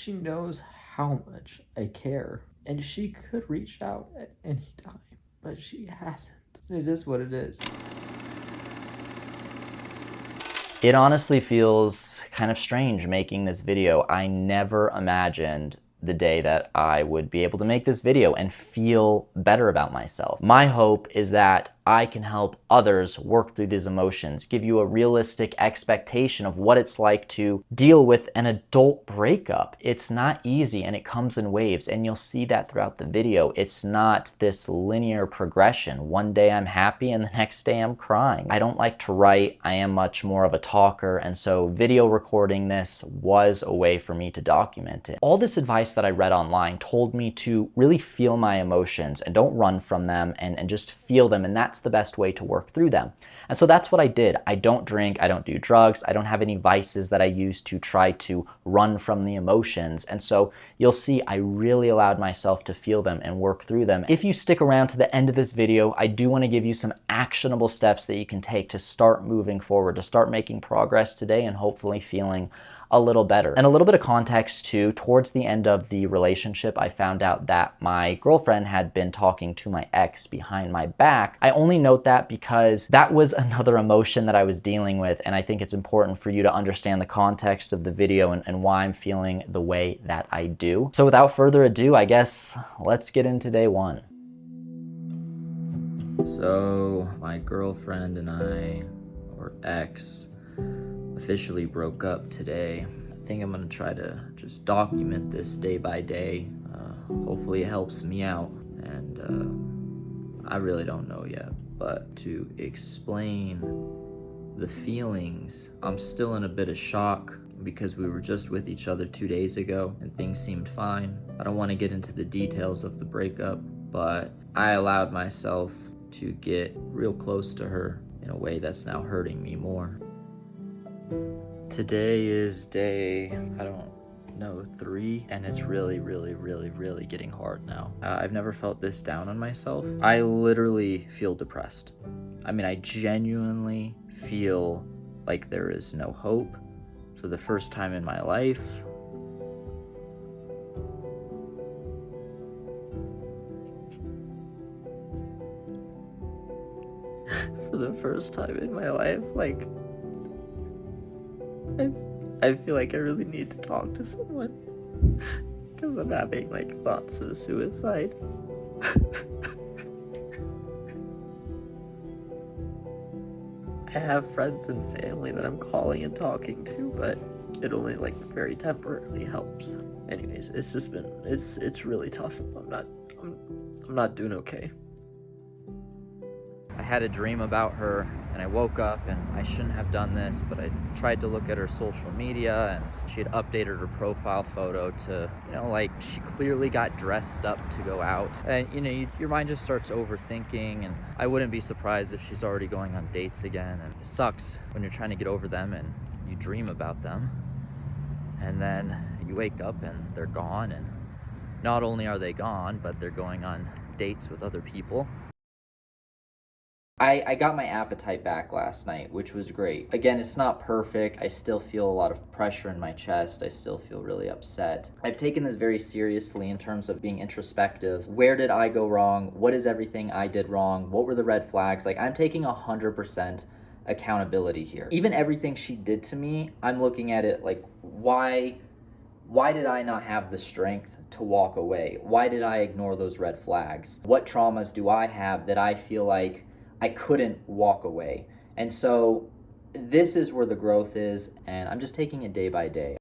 She knows how much I care, and she could reach out at any time, but she hasn't. It is what it is. It honestly feels kind of strange making this video. I never imagined the day that I would be able to make this video and feel better about myself. My hope is that I can help others work through these emotions, give you a realistic expectation of what it's like to deal with an adult breakup. It's not easy and it comes in waves, and you'll see that throughout the video. It's not this linear progression. One day I'm happy and the next day I'm crying. I don't like to write. I am much more of a talker, and so video recording this was a way for me to document it. All this advice that I read online told me to really feel my emotions and don't run from them, and just feel them, and that's the best way to work through them. And so that's what I did. I don't drink, I don't do drugs, I don't have any vices that I use to try to run from the emotions. And so you'll see I really allowed myself to feel them and work through them. If you stick around to the end of this video, I do want to give you some actionable steps that you can take to start moving forward, to start making progress today and hopefully feeling a little better. And a little bit of context too, towards the end of the relationship, I found out that my girlfriend had been talking to my ex behind my back. I only note that because that was another emotion that I was dealing with, and I think it's important for you to understand the context of the video and why I'm feeling the way that I do. So without further ado, I guess let's get into day one. So my girlfriend and I, or ex, officially broke up today. I think I'm gonna try to just document this day by day. Hopefully it helps me out, and I really don't know yet, but to explain the feelings, I'm still in a bit of shock because we were just with each other 2 days ago and things seemed fine. I don't want to get into the details of the breakup, but I allowed myself to get real close to her in a way that's now hurting me more. Today is day, I don't know, 3, and it's really getting hard now. I've never felt this down on myself. I literally feel depressed. I mean, I genuinely feel like there is no hope for the first time in my life. For the first time in my life, like, I feel like I really need to talk to someone because I'm having like thoughts of suicide. I have friends and family that I'm calling and talking to, but it only like very temporarily helps. Anyways, it's just been it's really tough. I'm not doing okay. I had a dream about her, and I woke up, and I shouldn't have done this, but I tried to look at her social media, and she had updated her profile photo to, like, she clearly got dressed up to go out. And, your mind just starts overthinking, and I wouldn't be surprised if she's already going on dates again. And it sucks when you're trying to get over them, and you dream about them, and then you wake up, and they're gone, and not only are they gone, but they're going on dates with other people. I got my appetite back last night, which was great. Again, it's not perfect. I still feel a lot of pressure in my chest. I still feel really upset. I've taken this very seriously in terms of being introspective. Where did I go wrong? What is everything I did wrong? What were the red flags? Like, I'm taking 100% accountability here. Even everything she did to me, I'm looking at it like, why did I not have the strength to walk away? Why did I ignore those red flags? What traumas do I have that I feel like I couldn't walk away? And so this is where the growth is, and I'm just taking it day by day.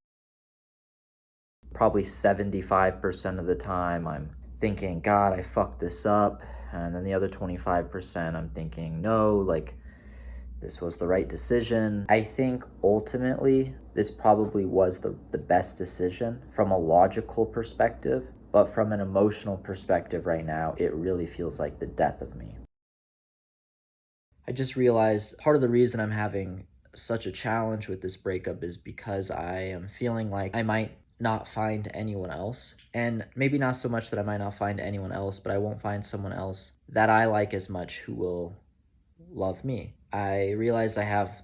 Probably 75% of the time I'm thinking, God, I fucked this up. And then the other 25% I'm thinking, no, like, this was the right decision. I think ultimately this probably was the best decision from a logical perspective, but from an emotional perspective right now, it really feels like the death of me. I just realized part of the reason I'm having such a challenge with this breakup is because I am feeling like I might not find anyone else. And maybe not so much that I might not find anyone else, but I won't find someone else that I like as much who will love me. I realized I have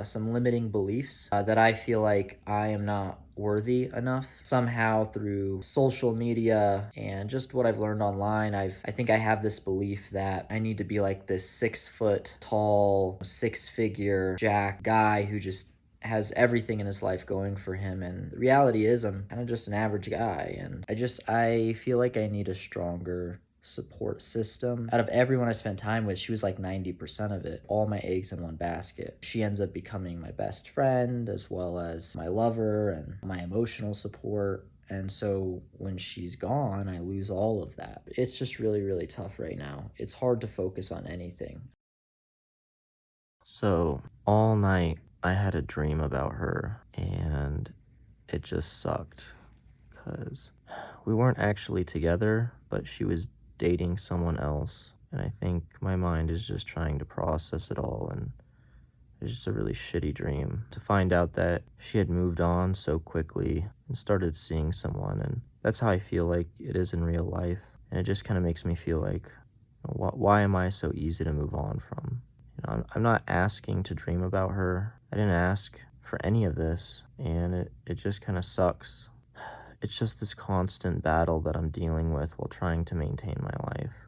some limiting beliefs that I feel like I am not worthy enough. Somehow through social media and just what I've learned online, I think I have this belief that I need to be like this 6 foot tall, 6 figure jack guy who just has everything in his life going for him. And the reality is I'm kind of just an average guy, and I feel like I need a stronger support system. Out of everyone I spent time with, she was like 90% of it. All my eggs in one basket. She ends up becoming my best friend as well as my lover and my emotional support. And so when she's gone, I lose all of that. It's just really, really tough right now. It's hard to focus on anything. So, all night I had a dream about her, and it just sucked because we weren't actually together, but she was dating someone else. And I think my mind is just trying to process it all, and it was just a really shitty dream to find out that she had moved on so quickly and started seeing someone. And that's how I feel like it is in real life. And it just kind of makes me feel like, why am I so easy to move on from? I'm not asking to dream about her. I didn't ask for any of this, and it just kind of sucks. It's just this constant battle that I'm dealing with while trying to maintain my life.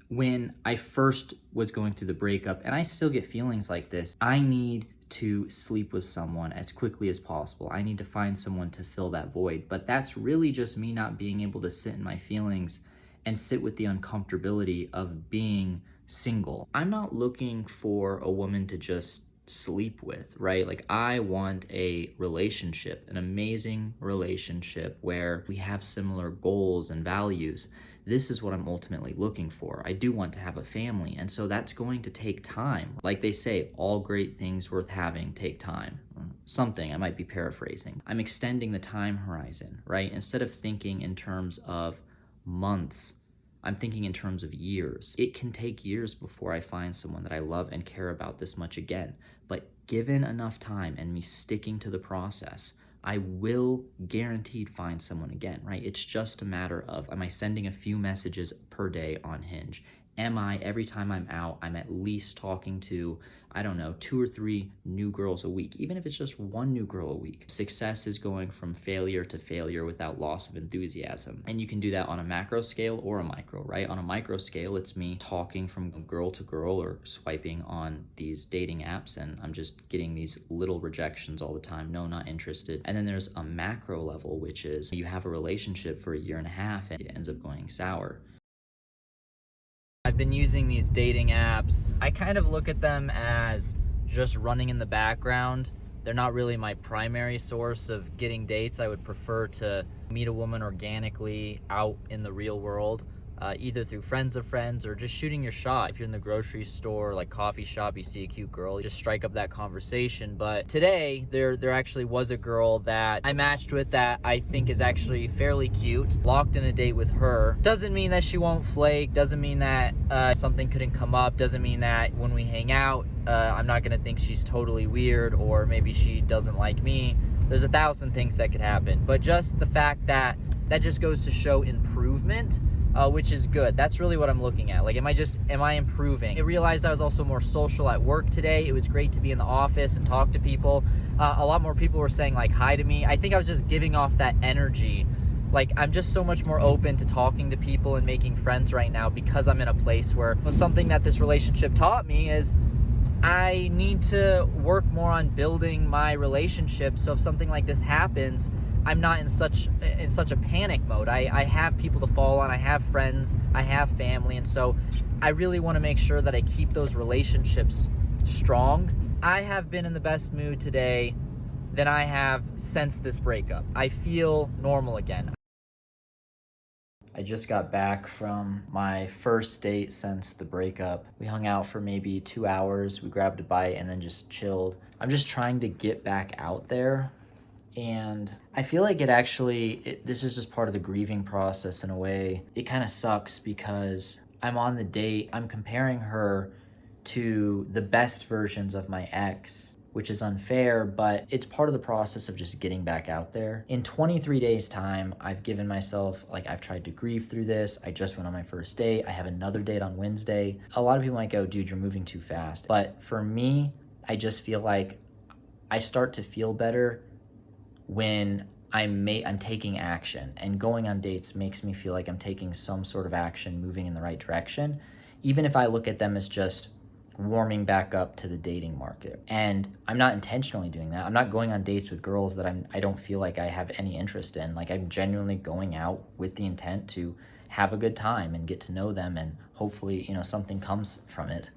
When I first was going through the breakup, and I still get feelings like this, I need to sleep with someone as quickly as possible. I need to find someone to fill that void. But that's really just me not being able to sit in my feelings and sit with the uncomfortability of being single. I'm not looking for a woman to just sleep with, right? Like, I want a relationship, an amazing relationship where we have similar goals and values. This is what I'm ultimately looking for. I do want to have a family, and so that's going to take time. Like they say, all great things worth having take time. Something, I might be paraphrasing. I'm extending the time horizon, right? Instead of thinking in terms of months, I'm thinking in terms of years. It can take years before I find someone that I love and care about this much again. But given enough time and me sticking to the process, I will guaranteed find someone again, right? It's just a matter of, am I sending a few messages per day on Hinge? Am I, every time I'm out, I'm at least talking to, I don't know, 2 or 3 new girls a week, even if it's just one new girl a week. Success is going from failure to failure without loss of enthusiasm. And you can do that on a macro scale or a micro, right? On a micro scale, it's me talking from girl to girl or swiping on these dating apps, and I'm just getting these little rejections all the time. No, not interested. And then there's a macro level, which is you have a relationship for a year and a half and it ends up going sour. I've been using these dating apps. I kind of look at them as just running in the background. They're not really my primary source of getting dates. I would prefer to meet a woman organically out in the real world, either through friends of friends or just shooting your shot. If you're in the grocery store, like coffee shop, you see a cute girl, you just strike up that conversation. But today, there actually was a girl that I matched with that I think is actually fairly cute. Locked in a date with her. Doesn't mean that she won't flake, doesn't mean that something couldn't come up, doesn't mean that when we hang out, I'm not gonna think she's totally weird or maybe she doesn't like me. There's 1,000 things that could happen. But just the fact that just goes to show improvement, which is good. That's really what I'm looking at. Like, am I improving? I realized I was also more social at work today. It was great to be in the office and talk to people. A lot more people were saying like hi to me. I think I was just giving off that energy. Like, I'm just so much more open to talking to people and making friends right now because I'm in a place where something that this relationship taught me is I need to work more on building my relationship. So if something like this happens, I'm not in such a panic mode. I have people to fall on, I have friends, I have family, and so I really want to make sure that I keep those relationships strong. I have been in the best mood today than I have since this breakup. I feel normal again. I just got back from my first date since the breakup. We hung out for maybe 2 hours, we grabbed a bite and then just chilled. I'm just trying to get back out there. And I feel like this is just part of the grieving process in a way. It kind of sucks because I'm on the date, I'm comparing her to the best versions of my ex, which is unfair, but it's part of the process of just getting back out there. In 23 days time, I've given myself, I've tried to grieve through this. I just went on my first date. I have another date on Wednesday. A lot of people might go, dude, you're moving too fast. But for me, I just feel like I start to feel better when I'm taking action, and going on dates makes me feel like I'm taking some sort of action, moving in the right direction, even if I look at them as just warming back up to the dating market. And I'm not intentionally doing that. I'm not going on dates with girls that I don't feel like I have any interest in. Like, I'm genuinely going out with the intent to have a good time and get to know them, and hopefully, something comes from it.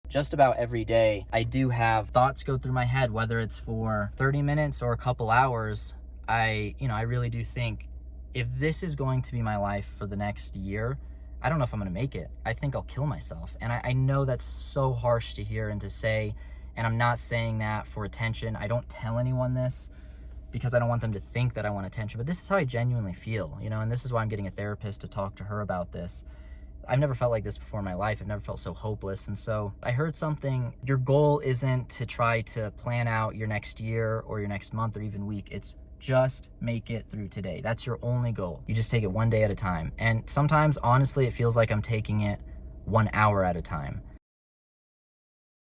Just about every day, I do have thoughts go through my head, whether it's for 30 minutes or a couple hours. I really do think, if this is going to be my life for the next year, I don't know if I'm going to make it. I think I'll kill myself. And I know that's so harsh to hear and to say, and I'm not saying that for attention. I don't tell anyone this because I don't want them to think that I want attention, but this is how I genuinely feel, and this is why I'm getting a therapist to talk to her about this. I've never felt like this before in my life. I've never felt so hopeless. And so I heard something: your goal isn't to try to plan out your next year or your next month or even week. It's just make it through today. That's your only goal. You just take it one day at a time. And sometimes, honestly, it feels like I'm taking it 1 hour at a time.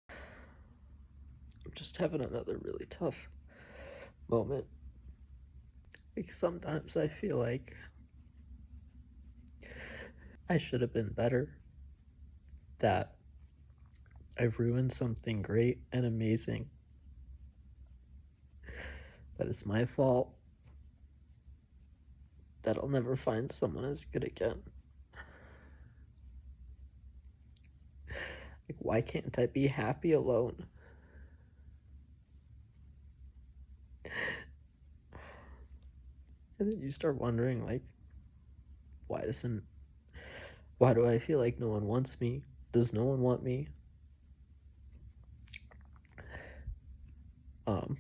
I'm just having another really tough moment. Like, sometimes I feel like I should have been better, that I ruined something great and amazing, that it's my fault, that I'll never find someone as good again. Like, why can't I be happy alone? And then you start wondering, like, why do I feel like no one wants me? Does no one want me? Um,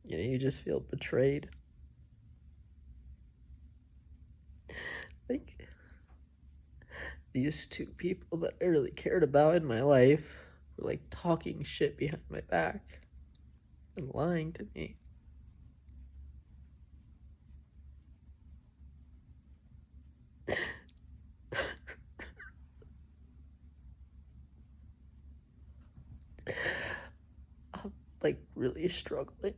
you just feel betrayed. Like, these two people that I really cared about in my life were like talking shit behind my back and lying to me. I'm like really struggling.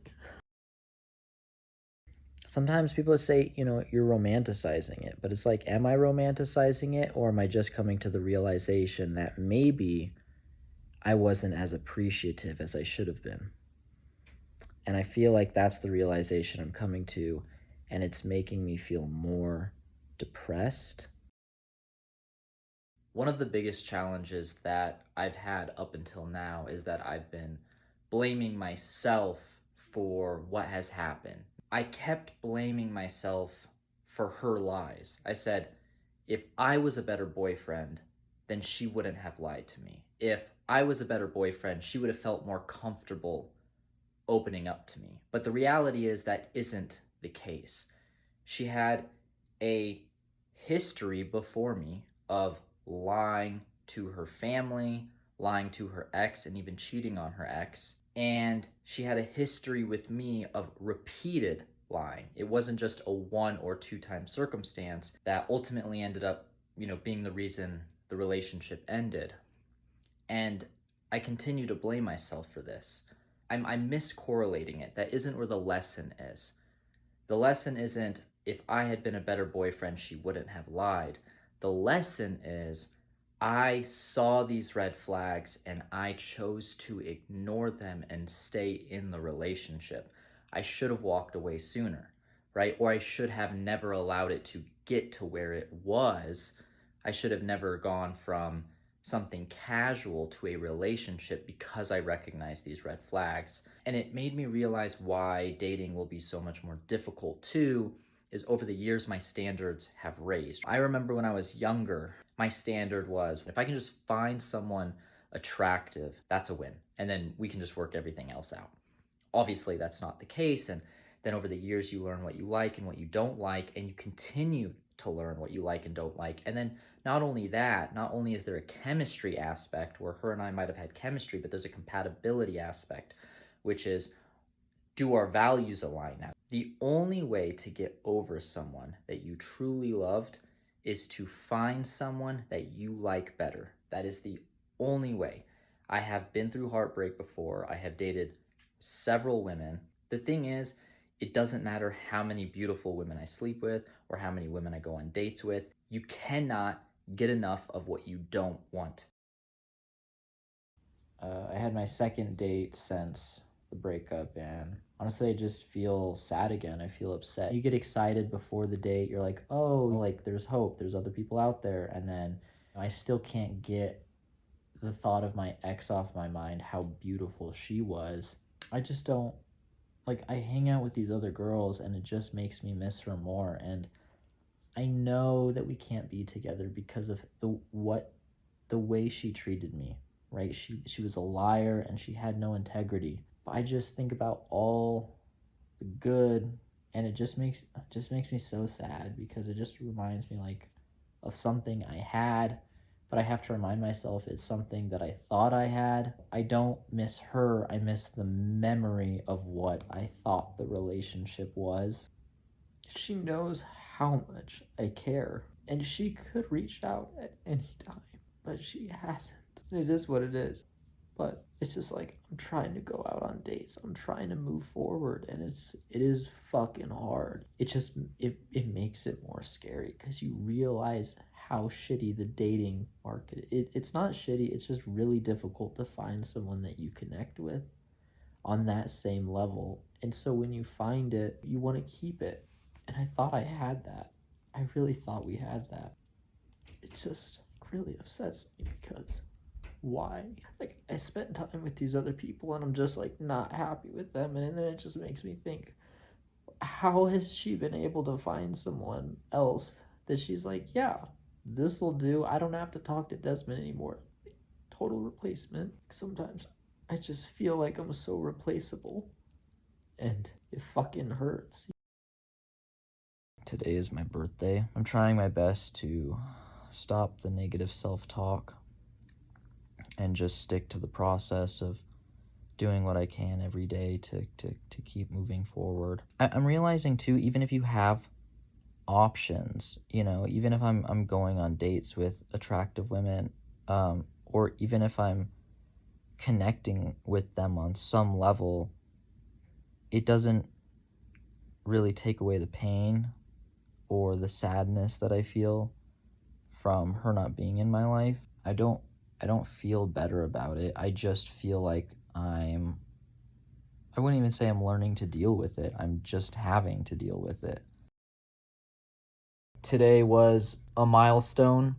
Sometimes people say, you're romanticizing it, but it's like, am I romanticizing it, or am I just coming to the realization that maybe I wasn't as appreciative as I should have been? And I feel like that's the realization I'm coming to, and it's making me feel more depressed. One of the biggest challenges that I've had up until now is that I've been blaming myself for what has happened. I kept blaming myself for her lies. I said, if I was a better boyfriend, then she wouldn't have lied to me. If I was a better boyfriend, she would have felt more comfortable opening up to me. But the reality is that isn't the case. She had a history before me of lying to her family, lying to her ex, and even cheating on her ex. And she had a history with me of repeated lying. It wasn't just a 1 or 2 time circumstance that ultimately ended up, being the reason the relationship ended. And I continue to blame myself for this. I'm miscorrelating it. That isn't where the lesson is. The lesson isn't, if I had been a better boyfriend, she wouldn't have lied. The lesson is, I saw these red flags and I chose to ignore them and stay in the relationship. I should have walked away sooner, right? Or I should have never allowed it to get to where it was. I should have never gone from something casual to a relationship because I recognized these red flags. And it made me realize why dating will be so much more difficult too, is over the years my standards have raised. I remember when I was younger, my standard was, if I can just find someone attractive, that's a win. And then we can just work everything else out. Obviously, that's not the case. And then over the years, you learn what you like and what you don't like, and you continue to learn what you like and don't like. And then not only that, not only is there a chemistry aspect where her and I might have had chemistry, but there's a compatibility aspect, which is, do our values align now? The only way to get over someone that you truly loved is to find someone that you like better. That is the only way. I have been through heartbreak before. I have dated several women. The thing is, it doesn't matter how many beautiful women I sleep with or how many women I go on dates with. You cannot get enough of what you don't want. I had my second date since the breakup, and honestly, I just feel sad again. I feel upset. You get excited before the date. You're like, oh, like there's hope. There's other people out there. And then I still can't get the thought of my ex off my mind, how beautiful she was. I just don't, like, I hang out with these other girls and it just makes me miss her more. And I know that we can't be together because of the way she treated me, right? She was a liar and she had no integrity. But I just think about all the good, and it just makes me so sad because it just reminds me like of something I had, but I have to remind myself it's something that I thought I had. I don't miss her. I miss the memory of what I thought the relationship was. She knows how much I care, and she could reach out at any time, but she hasn't. It is what it is. But it's just like I'm trying to go out on dates. I'm trying to move forward, and it is fucking hard. It makes it more scary because you realize how shitty the dating market. It's not shitty. It's just really difficult to find someone that you connect with on that same level. And so when you find it, you want to keep it. And I thought I had that. I really thought we had that. It just really upsets me because why? Like, I spent time with these other people and I'm just like not happy with them. And then it just makes me think, how has she been able to find someone else that she's like, yeah, this will do. I don't have to talk to Desmond anymore. Total replacement. Sometimes I just feel like I'm so replaceable and it fucking hurts. Today is my birthday. I'm trying my best to stop the negative self-talk and just stick to the process of doing what I can every day to keep moving forward. I'm realizing too, even if you have options, you know, even if I'm going on dates with attractive women, or even if I'm connecting with them on some level, it doesn't really take away the pain or the sadness that I feel from her not being in my life. I don't feel better about it. I just feel like I wouldn't even say I'm learning to deal with it. I'm just having to deal with it. Today was a milestone.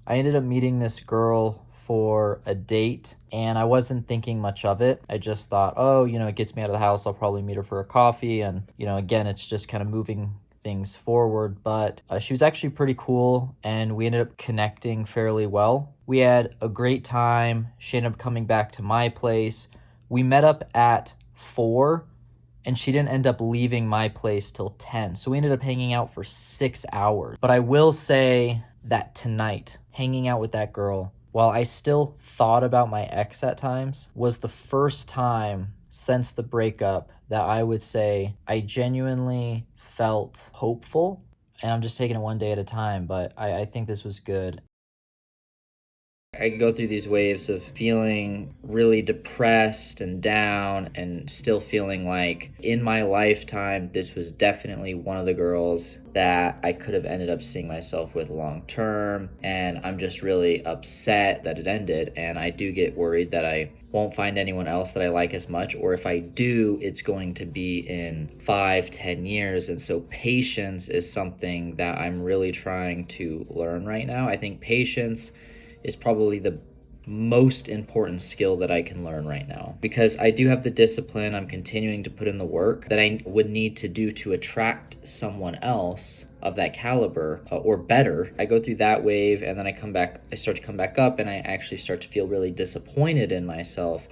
I ended up meeting this girl for a date and I wasn't thinking much of it. I just thought, oh, it gets me out of the house. I'll probably meet her for a coffee. And, again, it's just kind of moving things forward. But she was actually pretty cool and we ended up connecting fairly well. We had a great time. She ended up coming back to my place. We met up at 4 and she didn't end up leaving my place till 10. So we ended up hanging out for 6 hours. But I will say that tonight, hanging out with that girl, while I still thought about my ex at times, was the first time since the breakup that I would say I genuinely felt hopeful. And I'm just taking it one day at a time, but I think this was good. I can go through these waves of feeling really depressed and down and still feeling like in my lifetime, this was definitely one of the girls that I could have ended up seeing myself with long term. And I'm just really upset that it ended. And I do get worried that I won't find anyone else that I like as much, or if I do, it's going to be in 5-10 years. And so patience is something that I'm really trying to learn right now. I think patience is probably the most important skill that I can learn right now, because I do have the discipline. I'm continuing to put in the work that I would need to do to attract someone else of that caliber, or better. I go through that wave and then I start to come back up, and I actually start to feel really disappointed in myself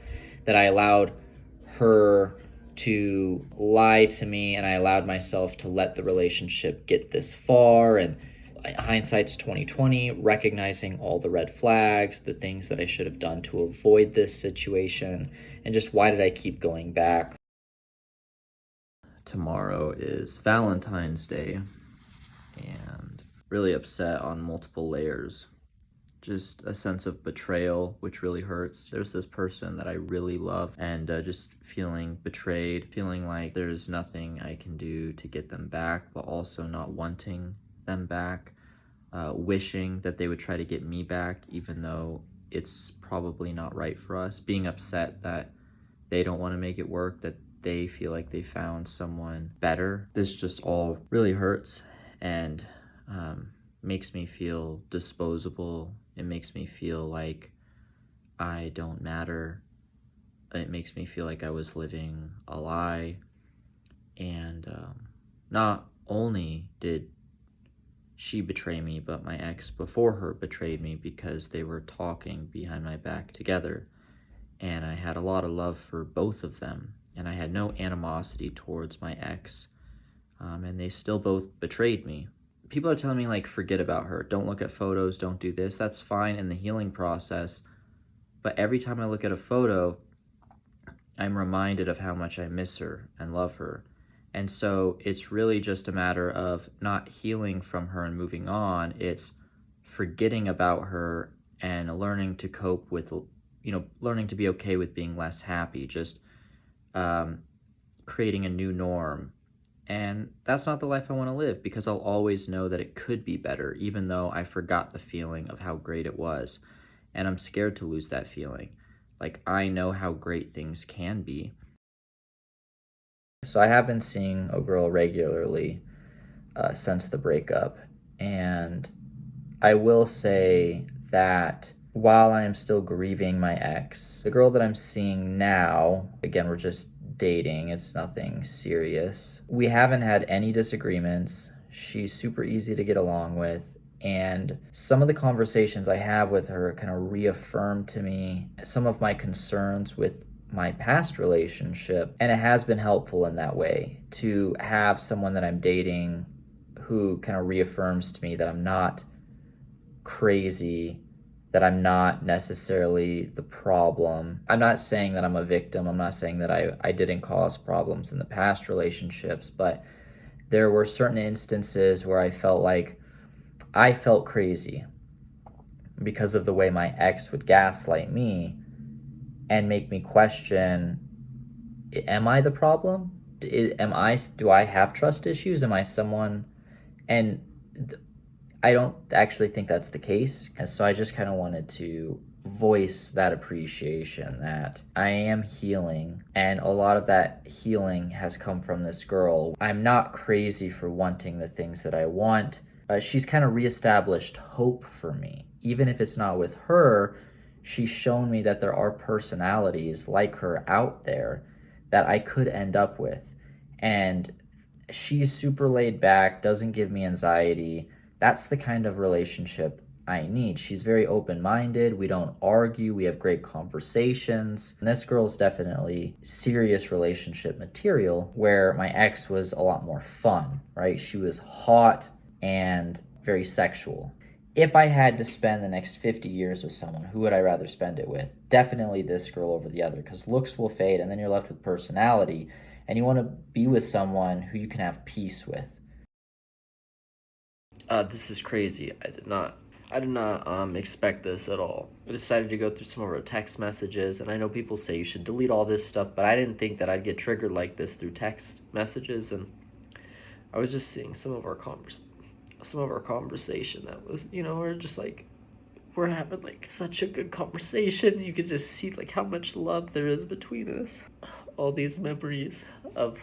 that I allowed her to lie to me and I allowed myself to let the relationship get this far. And hindsight's 2020, recognizing all the red flags, the things that I should have done to avoid this situation, and just why did I keep going back. Tomorrow is Valentine's Day, and really upset on multiple layers. just a sense of betrayal, which really hurts. There's this person that I really love, and just feeling betrayed, feeling like there's nothing I can do to get them back, but also not wanting them back, wishing that they would try to get me back, even though it's probably not right for us, being upset that they don't want to make it work, that they feel like they found someone better. This just all really hurts, and makes me feel disposable. It makes me feel like I don't matter. It makes me feel like I was living a lie. And not only did she betray me, but my ex before her betrayed me because they were talking behind my back together. And I had a lot of love for both of them. And I had no animosity towards my ex. And they still both betrayed me. People are telling me, like, forget about her. Don't look at photos. Don't do this. That's fine in the healing process. But every time I look at a photo, I'm reminded of how much I miss her and love her. And so it's really just a matter of not healing from her and moving on. It's forgetting about her and learning to cope with, learning to be okay with being less happy, just creating a new norm. And that's not the life I want to live, because I'll always know that it could be better, even though I forgot the feeling of how great it was. And I'm scared to lose that feeling. Like, I know how great things can be. So I have been seeing a girl regularly since the breakup. And I will say that while I am still grieving my ex, the girl that I'm seeing now, again, we're just dating, it's nothing serious. We haven't had any disagreements. She's super easy to get along with. And some of the conversations I have with her kind of reaffirm to me some of my concerns with my past relationship. And it has been helpful in that way to have someone that I'm dating who kind of reaffirms to me that I'm not crazy, that I'm not necessarily the problem. I'm not saying that I'm a victim. I'm not saying that I didn't cause problems in the past relationships, but there were certain instances where I felt like I felt crazy because of the way my ex would gaslight me and make me question, am I the problem? Do I have trust issues? Am I someone? And I don't actually think that's the case. And so I just kind of wanted to voice that appreciation that I am healing, and a lot of that healing has come from this girl. I'm not crazy for wanting the things that I want. She's kind of reestablished hope for me. Even if it's not with her, she's shown me that there are personalities like her out there that I could end up with. And she's super laid back, doesn't give me anxiety. That's the kind of relationship I need. She's very open-minded. We don't argue. We have great conversations. And this girl's definitely serious relationship material, where my ex was a lot more fun, right? She was hot and very sexual. If I had to spend the next 50 years with someone, who would I rather spend it with? Definitely this girl over the other, because looks will fade and then you're left with personality, and you want to be with someone who you can have peace with. This is crazy. I did not expect this at all. I decided to go through some of our text messages, and I know people say you should delete all this stuff, but I didn't think that I'd get triggered like this through text messages, and I was just seeing some of our conversation that was, we're just like, we're having like such a good conversation. You could just see like how much love there is between us. All these memories of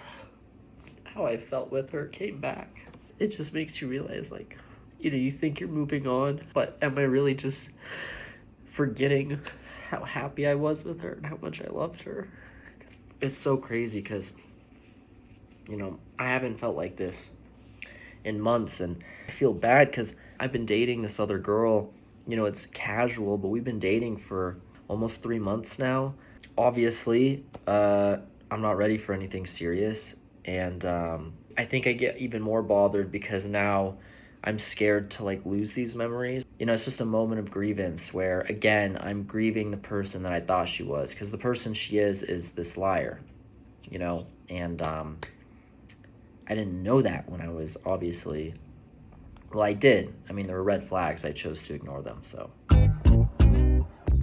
how I felt with her came back. It just makes you realize, like, you think you're moving on, but am I really just forgetting how happy I was with her and how much I loved her? It's so crazy because, I haven't felt like this in months, and I feel bad because I've been dating this other girl. It's casual, but we've been dating for almost 3 months now. Obviously, I'm not ready for anything serious, and I think I get even more bothered because now I'm scared to like lose these memories. It's just a moment of grievance where, again, I'm grieving the person that I thought she was, because the person she is this liar, and I didn't know that when I was obviously, well, I did. I mean, there were red flags. I chose to ignore them, so.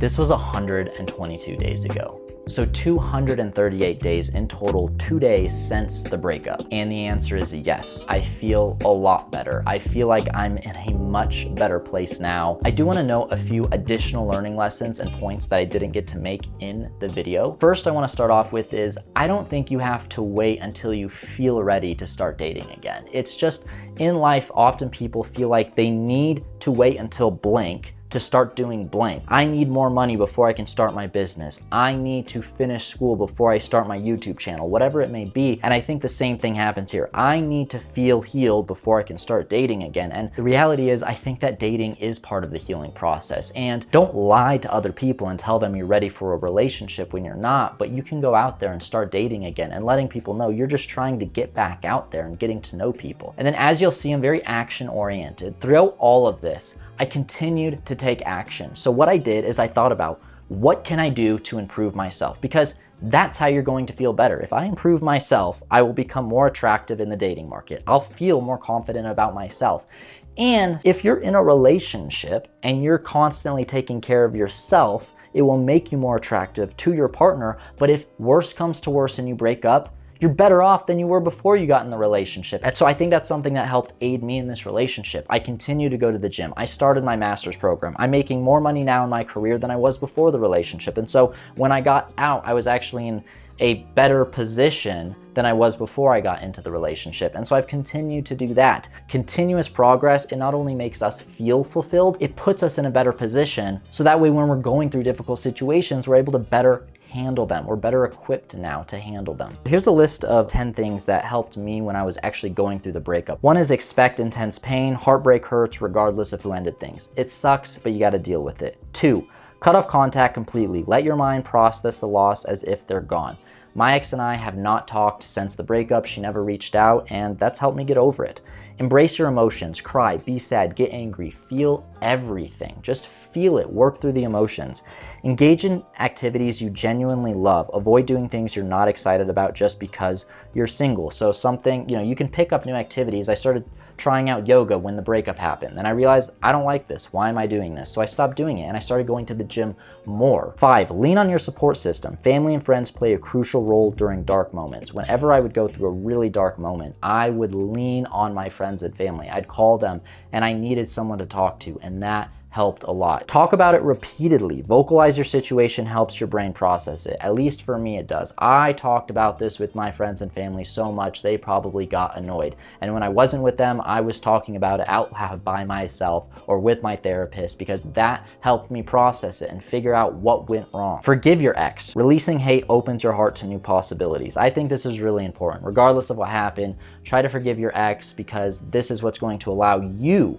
This was 122 days ago. So 238 days in total, 2 days since the breakup. And the answer is yes. I feel a lot better. I feel like I'm in a much better place now. I do want to note a few additional learning lessons and points that I didn't get to make in the video. First, I want to start off with is I don't think you have to wait until you feel ready to start dating again. It's just in life, often people feel like they need to wait until blank to start doing blank. I need more money before I can start my business. I need to finish school before I start my YouTube channel, whatever it may be. And I think the same thing happens here. I need to feel healed before I can start dating again. And the reality is, I think that dating is part of the healing process. And don't lie to other people and tell them you're ready for a relationship when you're not, but you can go out there and start dating again and letting people know you're just trying to get back out there and getting to know people. And then as you'll see, I'm very action oriented. Throughout all of this, I continued to take action. So what I did is I thought about what can I do to improve myself? Because that's how you're going to feel better. If I improve myself, I will become more attractive in the dating market. I'll feel more confident about myself. And if you're in a relationship and you're constantly taking care of yourself, it will make you more attractive to your partner. But if worse comes to worse and you break up, you're better off than you were before you got in the relationship. And so I think that's something that helped aid me in this relationship. I continue to go to the gym. I started my master's program. I'm making more money now in my career than I was before the relationship. And so when I got out, I was actually in a better position than I was before I got into the relationship. And so I've continued to do that. Continuous progress, it not only makes us feel fulfilled, it puts us in a better position. So that way when we're going through difficult situations, we're able to better handle them. We're better equipped now to handle them. Here's a list of 10 things that helped me when I was actually going through the breakup. One is expect intense pain. Heartbreak hurts regardless of who ended things. It sucks, but you got to deal with it. 2, cut off contact completely. Let your mind process the loss as if they're gone. My ex and I have not talked since the breakup. She never reached out, and that's helped me get over it. Embrace your emotions, cry, be sad, get angry, feel everything. Just feel it, work through the emotions. Engage in activities you genuinely love. Avoid doing things you're not excited about just because you're single. So something, you can pick up new activities. I started trying out yoga when the breakup happened. And I realized I don't like this. Why am I doing this? So I stopped doing it and I started going to the gym more. 5, lean on your support system. Family and friends play a crucial role during dark moments. Whenever I would go through a really dark moment, I would lean on my friends and family. I'd call them and I needed someone to talk to, and that helped a lot. Talk about it repeatedly. Vocalize your situation helps your brain process it. At least for me, it does. I talked about this with my friends and family so much, they probably got annoyed. And when I wasn't with them, I was talking about it out loud by myself or with my therapist, because that helped me process it and figure out what went wrong. Forgive your ex. Releasing hate opens your heart to new possibilities. I think this is really important. Regardless of what happened, try to forgive your ex, because this is what's going to allow you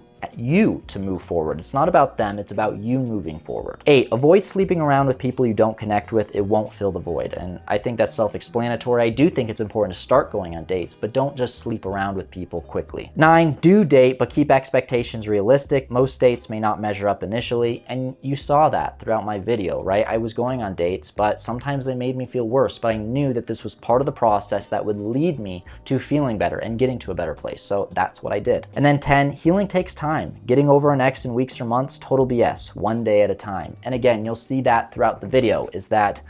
to move forward. It's not about them, it's about you moving forward. 8, avoid sleeping around with people you don't connect with. It won't fill the void. And I think that's self-explanatory. I do think it's important to start going on dates, but don't just sleep around with people quickly. 9, do date, but keep expectations realistic. Most dates may not measure up initially, and you saw that throughout my video, right? I was going on dates, but sometimes they made me feel worse, but I knew that this was part of the process that would lead me to feeling better and getting to a better place. So that's what I did. And then 10, healing takes time. Getting over an ex in weeks or months, total BS, one day at a time. And again, you'll see that throughout the video, is that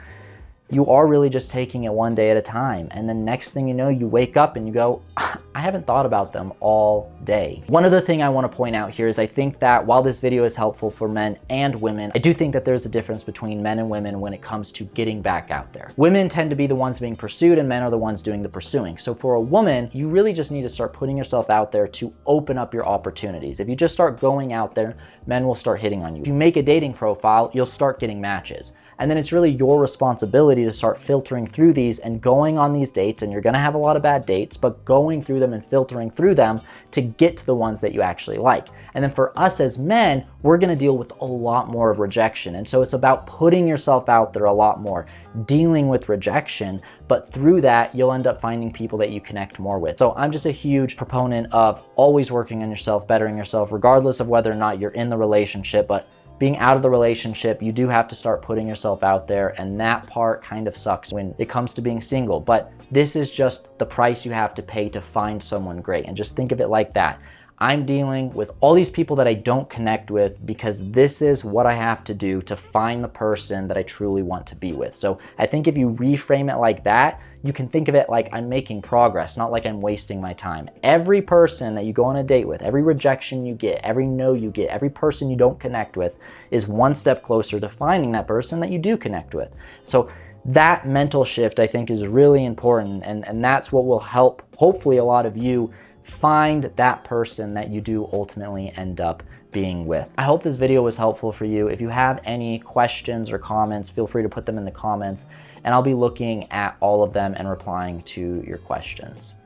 you are really just taking it one day at a time. And then next thing you know, you wake up and you go, I haven't thought about them all day. One other thing I want to point out here is I think that while this video is helpful for men and women, I do think that there's a difference between men and women when it comes to getting back out there. Women tend to be the ones being pursued and men are the ones doing the pursuing. So for a woman, you really just need to start putting yourself out there to open up your opportunities. If you just start going out there, men will start hitting on you. If you make a dating profile, you'll start getting matches. And then it's really your responsibility to start filtering through these and going on these dates. And you're gonna have a lot of bad dates, but going through them and filtering through them to get to the ones that you actually like. And then for us as men, we're gonna deal with a lot more of rejection. And so it's about putting yourself out there a lot more, dealing with rejection, but through that, you'll end up finding people that you connect more with. So I'm just a huge proponent of always working on yourself, bettering yourself, regardless of whether or not you're in the relationship. But being out of the relationship, you do have to start putting yourself out there, and that part kind of sucks when it comes to being single. But this is just the price you have to pay to find someone great, and just think of it like that. I'm dealing with all these people that I don't connect with because this is what I have to do to find the person that I truly want to be with. So I think if you reframe it like that, you can think of it like I'm making progress, not like I'm wasting my time. Every person that you go on a date with, every rejection you get, every no you get, every person you don't connect with is one step closer to finding that person that you do connect with. So that mental shift, I think, is really important, and that's what will help, hopefully, a lot of you find that person that you do ultimately end up being with. I hope this video was helpful for you. If you have any questions or comments, feel free to put them in the comments, and I'll be looking at all of them and replying to your questions.